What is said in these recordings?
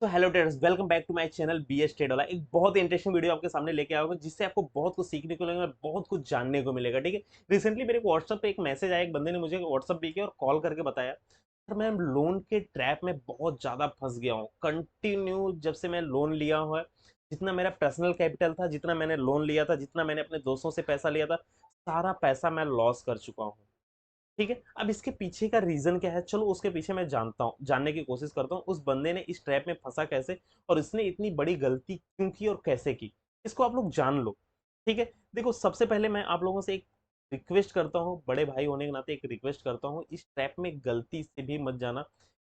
तो hello traders, welcome back to my channel BS trade वाला। एक बहुत ही इंटरेस्टिंग वीडियो आपके सामने लेके आया हूँ जिससे आपको बहुत कुछ सीखने को मिलेगा, बहुत कुछ जानने को मिलेगा। ठीक है। रिसेंटली मेरे को व्हाट्सएप पे एक मैसेज आया, एक बंदे ने मुझे व्हाट्सएप पे किया और कॉल करके बताया, सर मैं लोन के ट्रैप में बहुत ज्यादा फंस गया हूँ। कंटिन्यू जब से मैं लोन लिया हुआ है, जितना मेरा पर्सनल कैपिटल था, जितना मैंने लोन लिया था, जितना मैंने अपने दोस्तों से पैसा लिया था, सारा पैसा मैं लॉस कर चुका हूँ। ठीक है। अब इसके पीछे का रीजन क्या है, चलो उसके पीछे मैं जानता हूँ, जानने की कोशिश करता हूँ उस बंदे ने इस ट्रैप में फंसा कैसे और इसने इतनी बड़ी गलती क्यों की और कैसे की। इसको आप लोग जान लो। ठीक है। देखो, सबसे पहले मैं आप लोगों से एक रिक्वेस्ट करता हूँ, बड़े भाई होने के नाते एक रिक्वेस्ट करता हूँ, इस ट्रैप में गलती से भी मत जाना।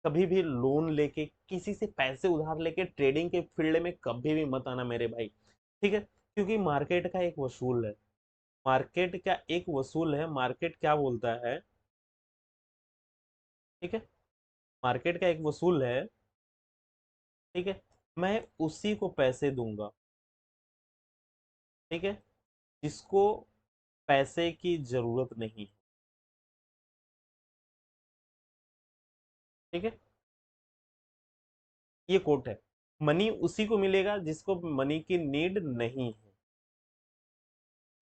कभी भी लोन लेके, किसी से पैसे उधार लेके ट्रेडिंग के फील्ड में कभी भी मत आना मेरे भाई। ठीक है। क्योंकि मार्केट का एक वसूल है, मार्केट का एक वसूल है, मार्केट क्या बोलता है। ठीक है। मार्केट का एक वसूल है। ठीक है। मैं उसी को पैसे दूंगा, ठीक है, जिसको पैसे की जरूरत नहीं है। ठीक है। ये कोट है। मनी उसी को मिलेगा जिसको मनी की नीड नहीं है।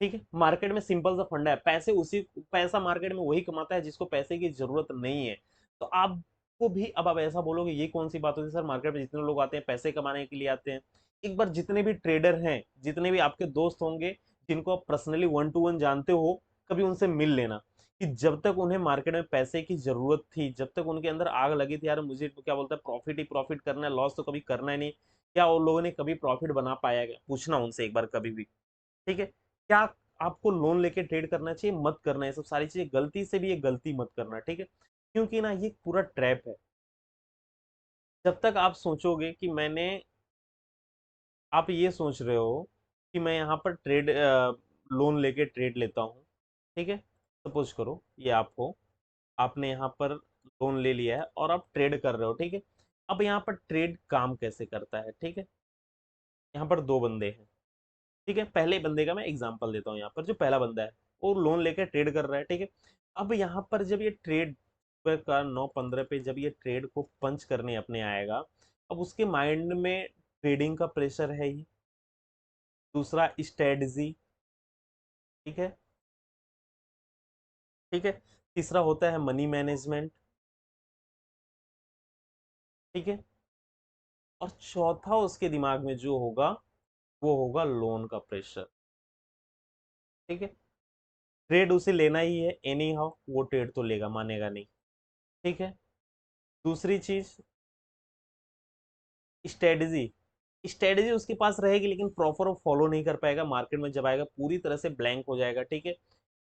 ठीक है। मार्केट में सिंपल सा फंडा है, पैसे उसी, पैसा मार्केट में वही कमाता है जिसको पैसे की जरूरत नहीं है। तो आपको भी, अब आप ऐसा बोलोगे ये कौन सी बात होती है सर, मार्केट में जितने लोग आते हैं पैसे कमाने के लिए आते हैं। एक बार जितने भी ट्रेडर हैं, जितने भी आपके दोस्त होंगे, जिनको आप पर्सनली वन टू वन जानते हो, कभी उनसे मिल लेना कि जब तक उन्हें मार्केट में पैसे की जरूरत थी, जब तक उनके अंदर आग लगी थी, यार मुझे तो क्या बोलता है, प्रॉफिट ही प्रॉफिट करना है, लॉस तो कभी करना ही नहीं, क्या उन लोगों ने कभी प्रॉफिट बना पाया, क्या पूछना उनसे एक बार कभी भी। ठीक है। क्या आपको लोन लेके ट्रेड करना चाहिए, मत करना, ये सब सारी चीजें गलती से भी ये गलती मत करना। ठीक है। क्योंकि ना ये पूरा ट्रैप है। जब तक आप सोचोगे कि मैंने, आप ये सोच रहे हो कि मैं यहाँ पर ट्रेड लोन लेके ट्रेड लेता हूँ। ठीक है। सपोज करो ये आपको, आपने यहाँ पर लोन ले लिया है और आप ट्रेड कर रहे हो। ठीक है। अब यहाँ पर ट्रेड काम कैसे करता है। ठीक है। यहाँ पर दो बंदे हैं। ठीक है। पहले बंदे का मैं एग्जांपल देता हूँ, यहाँ पर जो पहला बंदा है वो लोन लेकर ट्रेड कर रहा है। ठीक है। अब यहाँ पर जब ये ट्रेड का 9:15 पे जब ये ट्रेड को पंच करने अपने आएगा, अब उसके माइंड में ट्रेडिंग का प्रेशर है ही, दूसरा स्ट्रेटजी। ठीक है। ठीक है। तीसरा होता है मनी मैनेजमेंट। ठीक है। और चौथा उसके दिमाग में जो होगा वो होगा लोन का प्रेशर। ठीक है। ट्रेड उसे लेना ही है एनी हाउ, वो ट्रेड तो लेगा, मानेगा नहीं। ठीक है। दूसरी चीज, स्ट्रेटजी। स्ट्रेटजी उसके पास रहेगी लेकिन प्रॉपर वो फॉलो नहीं कर पाएगा, मार्केट में जब आएगा पूरी तरह से ब्लैंक हो जाएगा। ठीक है।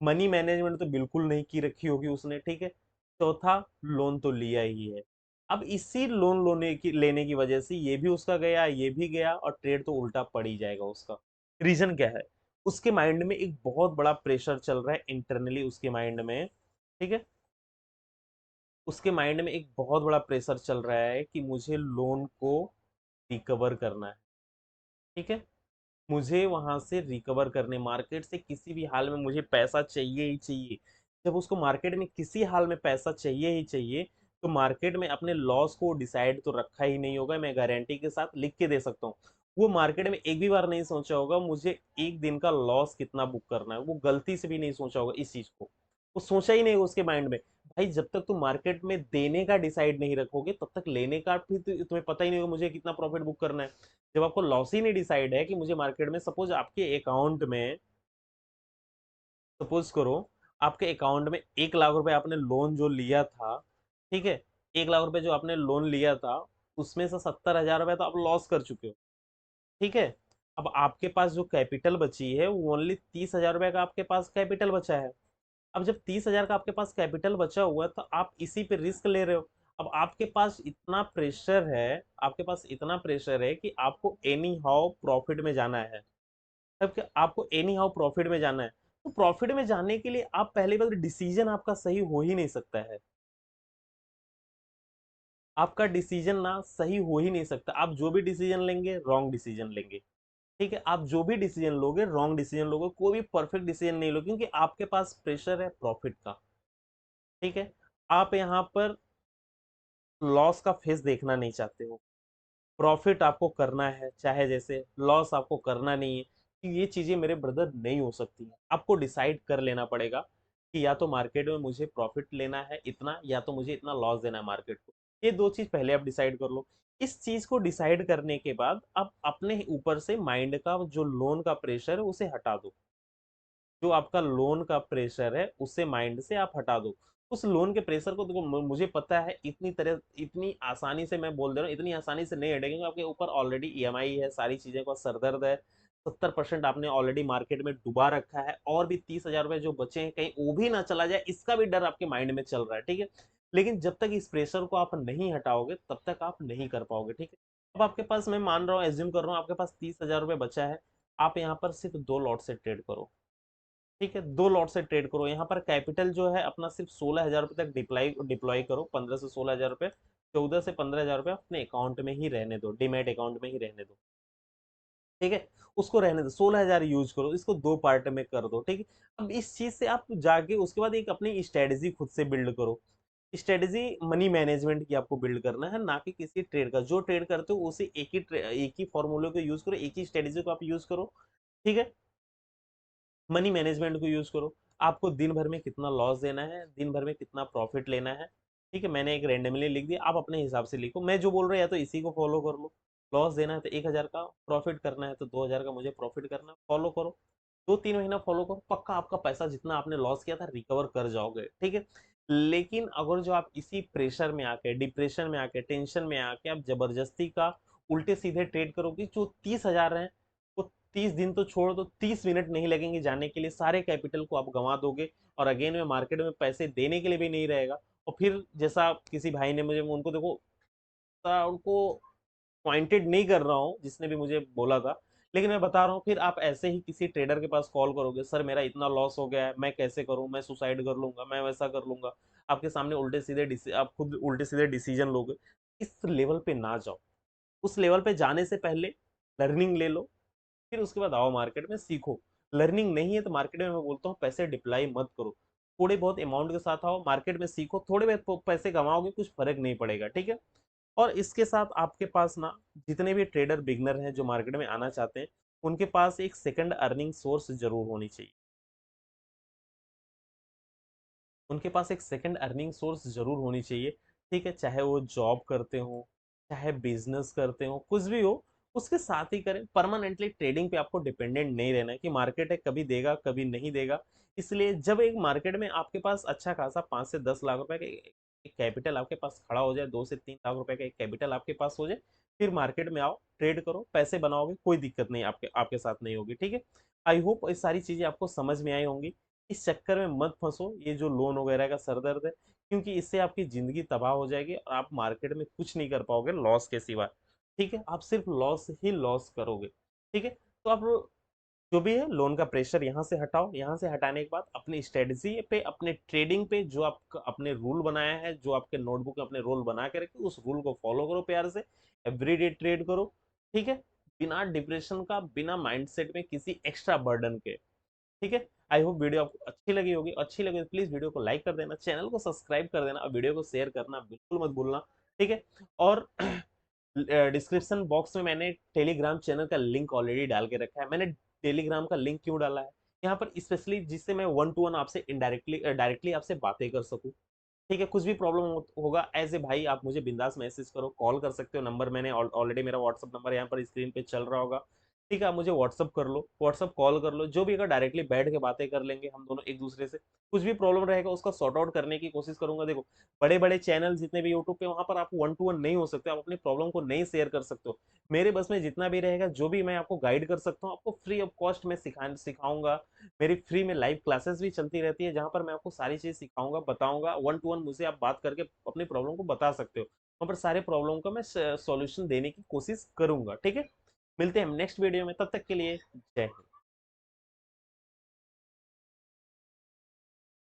मनी मैनेजमेंट तो बिल्कुल नहीं की रखी होगी उसने। ठीक है। चौथा, लोन तो लिया ही है। अब इसी लोन लेने की वजह से ये भी उसका गया, ये भी गया, और ट्रेड तो उल्टा पड़ ही जाएगा उसका। रीजन क्या है, उसके माइंड में एक बहुत बड़ा प्रेशर चल रहा है इंटरनली उसके माइंड में। ठीक है। उसके माइंड में एक बहुत बड़ा प्रेशर चल रहा है कि मुझे लोन को रिकवर करना है। ठीक है। मुझे वहां से रिकवर करने, मार्केट से किसी भी हाल में मुझे पैसा चाहिए ही चाहिए। जब उसको मार्केट में किसी हाल में पैसा चाहिए ही चाहिए, तो मार्केट में अपने लॉस को डिसाइड तो रखा ही नहीं होगा, मैं गारंटी के साथ लिख के दे सकता हूँ। वो मार्केट में एक भी बार नहीं सोचा होगा मुझे एक दिन का लॉस कितना बुक करना है, वो गलती से भी नहीं सोचा होगा इस चीज को। वो सोचा ही नहीं होगा उसके माइंड में। भाई जब तक तुम मार्केट में देने का डिसाइड नहीं रखोगे तब तक लेने का भी तो तुम्हें पता ही नहीं होगा मुझे कितना प्रॉफिट बुक करना है। जब आपको लॉस ही नहीं डिसाइड है कि मुझे मार्केट में, सपोज आपके अकाउंट में, सपोज करो आपके अकाउंट में 1 लाख रुपए आपने लोन जो लिया था। ठीक है। 1 लाख रुपए जो आपने लोन लिया था, उसमें से 70,000 रुपए तो आप लॉस कर चुके हो। ठीक है। अब आपके पास जो कैपिटल बची है वो ओनली 30,000 रुपए का आपके पास कैपिटल बचा है। अब जब 30,000 का आपके पास कैपिटल बचा हुआ है तो आप इसी पे रिस्क ले रहे हो। अब आपके पास इतना प्रेशर है, आपके पास इतना प्रेशर है कि आपको एनी हाउ प्रॉफिट में जाना है। तब कि आपको एनी हाउ प्रॉफिट में जाना है, तो प्रॉफिट में जाने के लिए आप पहली बात, डिसीजन आपका सही हो ही नहीं सकता है। आपका डिसीजन ना सही हो ही नहीं सकता, आप जो भी डिसीजन लेंगे रॉन्ग डिसीजन लेंगे। ठीक है। आप जो भी डिसीजन लोगे रॉन्ग डिसीजन लोगे, कोई भी परफेक्ट डिसीजन नहीं लोगे, क्योंकि आपके पास प्रेशर है प्रॉफिट का। ठीक है। आप यहाँ पर लॉस का फेस देखना नहीं चाहते हो। प्रॉफिट आपको करना है, चाहे जैसे लॉस आपको करना नहीं है, कि ये चीजें मेरे ब्रदर नहीं हो सकती हैं। आपको डिसाइड कर लेना पड़ेगा कि या तो मार्केट में मुझे प्रॉफिट लेना है इतना, या तो मुझे इतना लॉस देना है मार्केट को। ये दो चीज पहले आप डिसाइड कर लो। इस चीज को डिसाइड करने के बाद आप अपने ऊपर से माइंड का जो लोन का प्रेशर है उसे हटा दो। जो आपका लोन का प्रेशर है उसे माइंड से आप हटा दो। उस लोन के प्रेशर को देखो, मुझे पता है इतनी तरह इतनी आसानी से मैं बोल दे रहा हूँ, इतनी आसानी से नहीं हटेगा, आपके ऊपर ऑलरेडी ईएमआई है, सारी चीजें का सरदर्द है। 70% आपने ऑलरेडी मार्केट में डुबा रखा है, और भी 30,000 रुपए जो बचे हैं कहीं वो भी ना चला जाए, इसका भी डर आपके माइंड में चल रहा है, ठीक है। लेकिन जब तक इस प्रेशर को आप नहीं हटाओगे तब तक आप नहीं कर पाओगे, ठीक है। अब आपके पास, मैं मान रहा हूँ, एज्यूम कर रहा हूँ, आपके पास 30,000 रुपए बचा है। आप यहाँ पर सिर्फ 2 लॉट से ट्रेड करो, ठीक है। 2 लॉट से ट्रेड करो। यहाँ पर कैपिटल जो है अपना सिर्फ 16,000 रुपए तक डिप्लॉय डिप्लॉय करो। 15 से 16,000 रुपए, 14 से 15,000 रुपए अपने अकाउंट में ही रहने दो, डीमैट अकाउंट में ही रहने दो, ठीक है। उसको रहने दो, 16,000 यूज करो, इसको 2 पार्ट में कर दो, ठीक है। अब इस चीज से आप जाके उसके बाद एक अपनी स्ट्रेटेजी खुद से बिल्ड करो। स्ट्रेटेजी मनी मैनेजमेंट की आपको बिल्ड करना है, ना कि किसी ट्रेड का। जो ट्रेड करते हो उसे एक ही फॉर्मूले को यूज करो, एक ही स्ट्रेटेजी को आप यूज करो, ठीक है। मनी मैनेजमेंट को यूज करो। आपको दिन भर में कितना लॉस देना है, दिन भर में कितना प्रॉफिट लेना है, ठीक है। मैंने एक रेंडमली लिख दिया, आप अपने हिसाब से लिखो। मैं जो बोल रहा हूँ या तो इसी को फॉलो कर लो। लॉस देना है तो 1,000 का, प्रॉफिट करना है तो 2,000 का मुझे प्रॉफिट करना, फॉलो करो। 2-3 महीना फॉलो करो, पक्का आपका पैसा जितना आपने लॉस किया था रिकवर कर जाओगे, ठीक है। लेकिन अगर जो आप इसी प्रेशर में आके, डिप्रेशन में आके, टेंशन में आके आप जबरदस्ती का उल्टे सीधे ट्रेड करोगे, जो 30,000 है वो 30 दिन तो छोड़ दो, 30 मिनट नहीं लगेंगे जाने के लिए, सारे कैपिटल को आप गंवा दोगे। और अगेन में मार्केट में पैसे देने के लिए भी नहीं रहेगा। और फिर जैसा किसी भाई ने मुझे, उनको देखो, उनको पॉइंटेड नहीं कर रहा हूँ जिसने भी मुझे बोला था, लेकिन मैं बता रहा हूँ, फिर आप ऐसे ही किसी ट्रेडर के पास कॉल करोगे, सर मेरा इतना लॉस हो गया है, मैं कैसे करूँ, मैं सुसाइड कर लूंगा, मैं वैसा कर लूंगा। आपके सामने उल्टे सीधे आप खुद उल्टे सीधे डिसीजन लोगे। इस लेवल पे ना जाओ। उस लेवल पे जाने से पहले लर्निंग ले लो, फिर उसके बाद आओ मार्केट में सीखो। लर्निंग नहीं है तो मार्केट में मैं बोलता हूँ पैसे डिप्लाई मत करो। थोड़े बहुत अमाउंट के साथ आओ मार्केट में, सीखो। थोड़े बहुत पैसे कमाओगे, कुछ फर्क नहीं पड़ेगा, ठीक है। और इसके साथ आपके पास ना, जितने भी ट्रेडर बिगनर हैं जो मार्केट में आना चाहते हैं, उनके पास एक सेकंड अर्निंग सोर्स जरूर होनी चाहिए। उनके पास एक सेकंड अर्निंग सोर्स जरूर होनी चाहिए, ठीक है। चाहे वो जॉब करते हो, चाहे बिजनेस करते हो, कुछ भी हो, उसके साथ ही करें। परमानेंटली ट्रेडिंग पे आपको डिपेंडेंट नहीं रहना है कि मार्केट है कभी देगा कभी नहीं देगा। इसलिए जब एक मार्केट में आपके पास अच्छा खासा 5 से 10 लाख रुपए का एक कैपिटल आपके पास खड़ा हो जाए, 2 से 3 लाख रुपए का एक कैपिटल आपके पास हो जाए, फिर मार्केट में आओ, ट्रेड करो, पैसे बनाओगे, कोई दिक्कत नहीं आपके आपके साथ नहीं होगी, ठीक है। आई होप ये सारी चीजें आपको समझ में आई होंगी। इस चक्कर में मत फंसो, ये जो लोन वगैरह का सरदर्द है, क्योंकि इससे आपकी जिंदगी तबाह हो जाएगी और आप मार्केट में कुछ नहीं कर पाओगे लॉस के सिवा, ठीक है। आप सिर्फ लॉस ही लॉस करोगे, ठीक है। तो आप जो भी है लोन का प्रेशर यहाँ से हटाओ। यहाँ से हटाने के बाद अपनी स्ट्रेटजी पे, अपने ट्रेडिंग पे जो आप अपने रूल बनाया है, जो आपके नोटबुक में अपने रूल बना के रखे, उस रूल को फॉलो करो प्यार से। एवरीडे ट्रेड करो, ठीक है। बिना डिप्रेशन का, बिना माइंडसेट में किसी एक्स्ट्रा बर्डन के, ठीक है। आई होप वीडियो आपको अच्छी लगी होगी। अच्छी लगी तो प्लीज वीडियो को लाइक कर देना, चैनल को सब्सक्राइब कर देना, और वीडियो को शेयर करना बिल्कुल मत भूलना, ठीक है। और डिस्क्रिप्शन बॉक्स में मैंने टेलीग्राम चैनल का लिंक ऑलरेडी डाल के रखा है। मैंने टेलीग्राम का लिंक क्यों डाला है यहाँ पर, स्पेशली जिससे मैं 1-to-1 आपसे इनडायरेक्टली डायरेक्टली आपसे बातें कर सकूं, ठीक है। कुछ भी प्रॉब्लम होगा एज ए भाई, आप मुझे बिंदास मैसेज करो, कॉल कर सकते हो। नंबर मैंने ऑलरेडी, मेरा व्हाट्सअप नंबर यहाँ पर स्क्रीन पे चल रहा होगा, ठीक है। आप मुझे व्हाट्सअप कर लो, व्हाट्सअप कॉल कर लो, जो भी, अगर डायरेक्टली बैठ के बातें कर लेंगे हम दोनों एक दूसरे से, कुछ भी प्रॉब्लम रहेगा उसका सॉर्ट आउट करने की कोशिश करूंगा। देखो, बड़े बड़े चैनल जितने भी यूट्यूब पे, वहां पर आप 1-to-1 नहीं हो सकते, आप अपनी प्रॉब्लम को नहीं शेयर कर सकते हो। मेरे बस में जितना भी रहेगा, जो भी मैं आपको गाइड कर सकता हूँ, आपको फ्री ऑफ कॉस्ट में सिखाऊंगा। मेरी फ्री में लाइव क्लासेस भी चलती रहती है, जहां पर मैं आपको सारी चीज सिखाऊंगा, बताऊंगा। 1-to-1 मुझे आप बात करके अपनी प्रॉब्लम को बता सकते हो, वहां पर सारे प्रॉब्लम का मैं सॉल्यूशन देने की कोशिश करूंगा, ठीक है। मिलते हैं हम नेक्स्ट वीडियो में, तब तक के लिए जय हिंद।